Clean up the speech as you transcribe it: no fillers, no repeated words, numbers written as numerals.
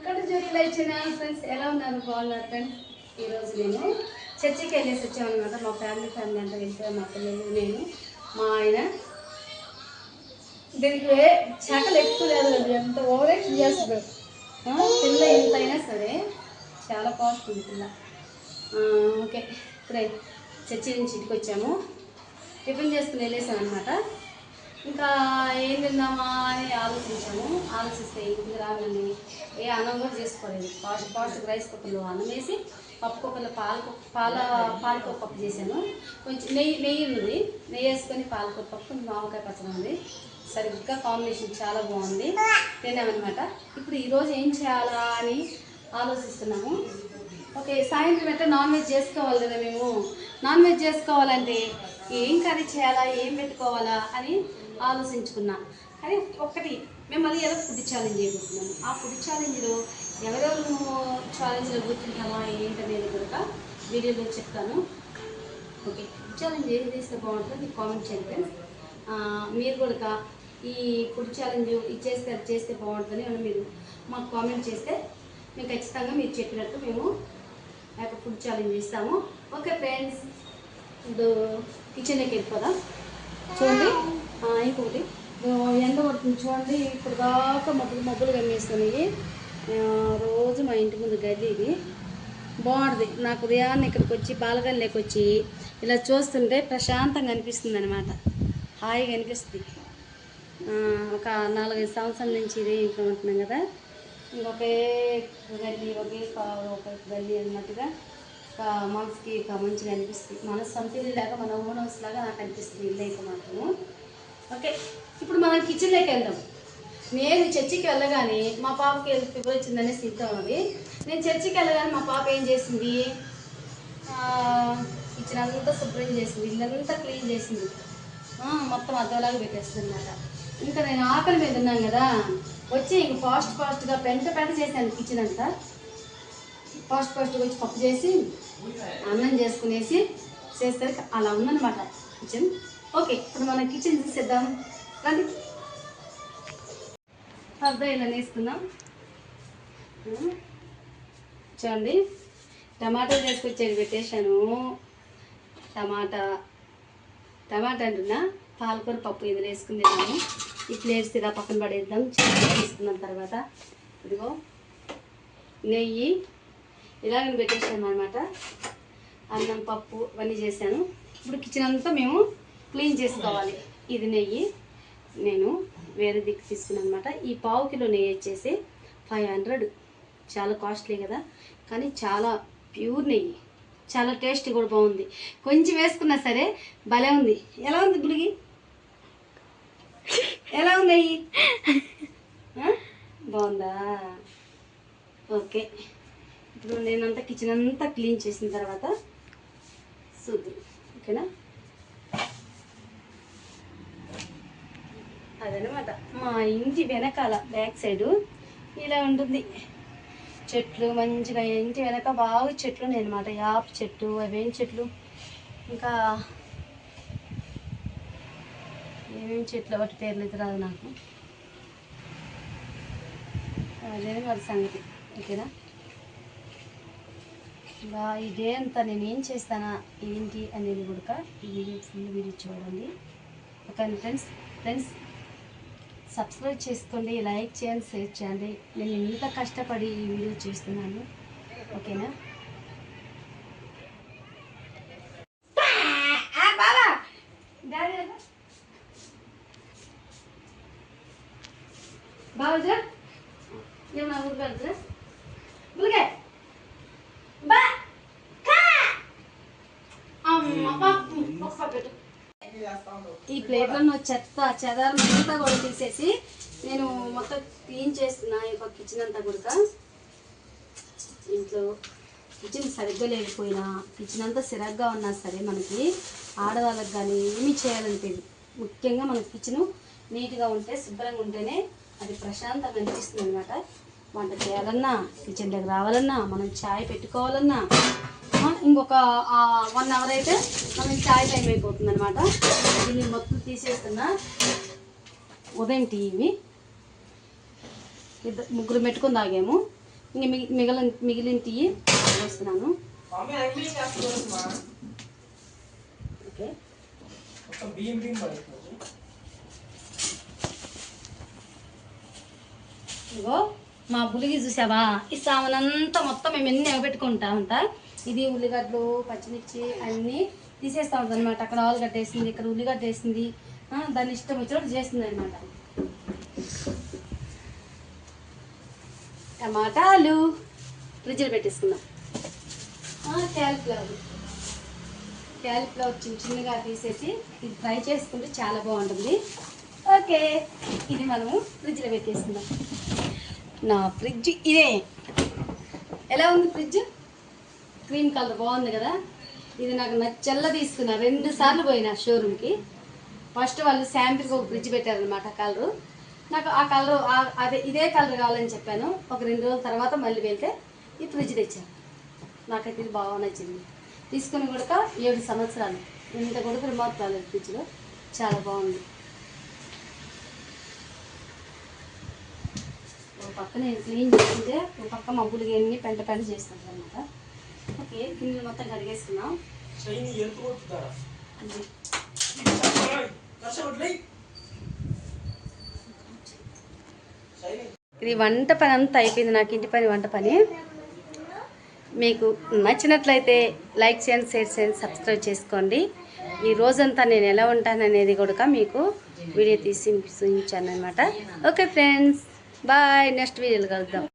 Friends ఎలా ఉన్నారు? బాగున్నారు ఫ్రెండ్స్. ఈరోజు నేను చర్చికి వెళ్ళేసి వచ్చామన్నమాట. మా ఫ్యామిలీ అంతా వెళ్తాం. మా పిల్లలు, నేను, మా ఆయన. దీనికి శాఖలు ఎక్కువ లేదు, ఎంత ఓవరాక్షన్ చేస్తున్నారు. పిల్ల ఎంతైనా సరే చాలా కాస్ట్ ఉంది పిల్ల. ఓకే, ఇప్పుడే చర్చి నుంచి ఇంటికి వచ్చాము. టిఫిన్ చేసుకుని వెళ్ళేసాం అనమాట. ఇంకా ఏం తిందామా అని ఆలోచిస్తే ఇంటికి రాగానే అన్నం కూడా చేసుకోలేదు. ఫాస్ట్ రైస్ కుక్కర్లో అన్నం వేసి పప్పు కుక్కర్లో పాలకూర పప్పు చేశాను. కొంచెం నెయ్యి ఉంది. నెయ్యి వేసుకొని పాలకూర పప్పు, మామిడికాయ పచ్చడి ఉంది. సరిగ్గా కాంబినేషన్ చాలా బాగుంది. తిన్నామన్నమాట. ఇప్పుడు ఈరోజు ఏం చేయాలా అని ఆలోచిస్తున్నాము. ఓకే, సాయంత్రం అయితే నాన్ వెజ్ చేసుకోవాలి కదా. మేము నాన్ వెజ్ చేసుకోవాలంటే ఏం కర్రీ చేయాలా, ఏం పెట్టుకోవాలా అని ఆలోచించుకున్నా. కానీ ఒక్కటి మేము మళ్ళీ ఎలా ఫుడ్ ఛాలెంజ్ చేయబోతున్నాము. ఆ ఫుడ్ ఛాలెంజ్లో ఎవరెవరు ఛాలెంజ్లో కూర్చుంటామా ఏంటనేది కూడా వీడియోలో చెప్తాను. ఓకే, ఫుడ్ ఛాలెంజ్ ఏం చేస్తే బాగుంటుందో మీకు కామెంట్ చేయండి. మీరు కూడా ఈ ఫుడ్ ఛాలెంజ్ ఇది చేస్తే బాగుంటుంది అని మీరు మాకు కామెంట్ చేస్తే మేము ఖచ్చితంగా మీరు చెప్పినట్టు మేము ఆ యొక్క ఫుడ్ ఛాలెంజ్ ఇస్తాము. ఓకే ఫ్రెండ్స్, ఇప్పుడు కిచెన్లోకి వెళ్ళిపోదాం. చూడండి, ఇంకొకటి ఎండ పడుతుంది చూడండి. ఇప్పుడు దాకా మబ్బులు కమ్మేస్తున్నాయి. రోజు మా ఇంటి ముందు గది ఇది బాగుంటుంది. నాకు ఉదయాన్నే ఇక్కడికి వచ్చి బాలగల్లోకి వచ్చి ఇలా చూస్తుంటే ప్రశాంతంగా అనిపిస్తుంది అనమాట. హాయిగా అనిపిస్తుంది. ఒక 4-5 సంవత్సరాల నుంచి ఇదే ఇంట్లో ఉంటున్నాం కదా. ఇంకొకే గల్లి అన్నట్టుగా మనసుకి మంచిగా అనిపిస్తుంది. మనసు సంతీలు లాగా మన ఓన్ హౌస్ లాగా నాకు అనిపిస్తుంది ఇల్లు అయితే మాత్రము. ఓకే, ఇప్పుడు మనం కిచెన్లోకి వెళ్దాం. నేను చర్చికి వెళ్ళగానే మా పాపకి ఫీవర్ వచ్చిందనే సిద్ధం అది. నేను చర్చికి వెళ్ళగానే మా పాప ఏం చేసింది, కిచెన్ అంతా శుభ్రం చేసింది, ఇల్లంతా క్లీన్ చేసింది. మొత్తం అద్దలాగా పెట్టేస్తుంది అనమాట. ఇంకా నేను ఆకలి మీద ఉన్నాను కదా, వచ్చి ఇంక ఫాస్ట్గా పెంట చేశాను. కిచెన్ అంతా ఫాస్ట్గా వచ్చి పప్పు చేసి అన్నం చేసుకునేసి చేసేసరికి అలా ఉందన్నమాట కిచెన్. ఓకే, ఇప్పుడు మనం కిచెన్ చూసేద్దాం రండి. అర్థం ఇలా వేసుకుందాం. చూడండి, టమాటా చేసుకొచ్చేది పెట్టేశాను. టమాటా అంటున్నా, పాలకూర పప్పు ఇది వేసుకునేదాము. ఈ ప్లేట్స్ ఇలా పక్కన పడేద్దాం. తీసుకున్న తర్వాత ఇదిగో నెయ్యి ఇలాగని పెట్టేసాను అనమాట. అన్నం పప్పు ఇవన్నీ చేశాను. ఇప్పుడు కిచెన్ అంతా మేము క్లీన్ చేసుకోవాలి. ఇది నెయ్యి నేను వేరే దిక్కు తీసుకున్నాను అనమాట. ఈ పావు కిలో నెయ్యి వచ్చేసి 500. చాలా కాస్ట్లీ కదా, కానీ చాలా ప్యూర్ నెయ్యి, చాలా టేస్ట్ కూడా బాగుంది. కొంచెం వేసుకున్నా సరే భలే ఉంది. ఎలా ఉంది గుడిగి, ఎలా ఉంది నెయ్యి? బాగుందా? ఓకే, ఇప్పుడు నేనంతా కిచెన్ అంతా క్లీన్ చేసిన తర్వాత చూద్దాం. ఓకేనా? అదనమాట మా ఇంటి వెనకాల బ్యాక్ సైడు ఇలా ఉంటుంది. చెట్లు మంచిగా, ఇంటి వెనక బాగా చెట్లు ఉన్నాయి అనమాట. యాప చెట్టు, అవేం చెట్లు, ఇంకా ఏమేమి చెట్లు ఒకటి పేర్లు అయితే రాదు నాకు. అదే మరి సంగతి. ఓకేనా? ఇదే అంతా నేను ఏం చేస్తానా ఏంటి అనేది కూడా ఈ ఫుల్ వీడియో చూడండి. ఓకే ఫ్రెండ్స్, సబ్స్క్రైబ్ చేసుకోండి, లైక్ చేయండి, షేర్ చేయండి. నేను ఇంత కష్టపడి ఈ వీడియో చేస్తున్నాను. ఓకేనా? బాగా ఏమన్నా ఊరుగా బుల్గా ఈ ప్లేట్లను చెదారం అంతా కూడా తీసేసి నేను మొత్తం క్లీన్ చేస్తున్నా. ఈ కిచెన్ అంతా కూడా. ఇంట్లో కిచెన్ సరిగ్గా లేకపోయినా, కిచెన్ అంతా సిరగ్గా ఉన్నా సరే మనకి ఆడవాళ్ళకి కానీ ఏమీ చేయాలనిపించదు. ముఖ్యంగా మన కిచెను నీట్గా ఉంటే, శుభ్రంగా ఉంటేనే అది ప్రశాంతంగా అనిపిస్తుంది అనమాట. వంట చేయాలన్నా, కిచెన్ దగ్గర రావాలన్నా, మనం ఛాయ్ పెట్టుకోవాలన్నా ఇంకొక 1 అవర్ అయితే మనం ఛాయ్ టైం అయిపోతుంది అనమాట. దీన్ని మొత్తం తీసేస్తున్నా. ఉదయం టీ ఇవి ముగ్గురు పెట్టుకొని తాగాము. ఇంక మిగిలిన టీ వేస్తున్నాను. ఓకే, ఇగో మా పులిగి చూసావా, ఈ సామానంతా మొత్తం మేము ఎన్ని ఎగబెట్టుకుంటా ఉంటా. ఇది ఉల్లిగడ్డలు, పచ్చిమిర్చి అన్నీ తీసేస్తూ ఉంటుంది అనమాట. అక్కడ ఆలుగడ్డ వేసింది, ఇక్కడ ఉల్లిగడ్డ వేసింది, దాన్ని ఇష్టం వచ్చినట్టు చేస్తుంది అనమాట. టమాటాలు ఫ్రిడ్జ్లో పెట్టేసుకుందాం. క్యాలీఫ్లవర్ చిన్న చిన్నగా తీసేసి ఇది ఫ్రై చేసుకుంటే చాలా బాగుంటుంది. ఓకే, ఇది మనము ఫ్రిడ్జ్లో పెట్టేసుకుందాం. నా ఫ్రిడ్జ్ ఇదే. ఎలా ఉంది ఫ్రిడ్జ్? క్రీమ్ కలర్ బాగుంది కదా. ఇది నాకు నచ్చల్లా తీసుకున్నా. 2 సార్లు పోయినా షోరూమ్కి. ఫస్ట్ వాళ్ళు శాంపిల్కి ఒక ఫ్రిడ్జ్ పెట్టారనమాట కలరు. నాకు ఆ కలరు ఇదే కలర్ కావాలని చెప్పాను. ఒక 2 రోజుల తర్వాత మళ్ళీ వెళ్తే ఈ ఫ్రిడ్జ్ తెచ్చాను. నాకైతే ఇది బాగా నచ్చింది. తీసుకుని కూడా 7 సంవత్సరాలు. ఇంత కూడా రిమోట్ రాలేదు ఫ్రిడ్జ్లో. చాలా బాగుంది. ఒక పక్క నేను క్లీన్ చేసుకుంటే ఒక పక్క మబ్బులుగా ఎన్ని పెంట చేస్తుంది అనమాట. ఓకే, గిన్నెలు మొత్తం కడిగేసుకున్నాం. ఇది వంట పని అంతా అయిపోయింది. నాకు ఇంటి పని, వంట పని. మీకు నచ్చినట్లయితే లైక్ చేయండి, షేర్ చేయండి, సబ్స్క్రైబ్ చేసుకోండి. ఈ రోజంతా నేను ఎలా ఉంటాననేది కూడా మీకు వీడియో తీసి చూపించాను అనమాట. Okay friends, bye. నెక్స్ట్ వీడియోలో కలుద్దాం.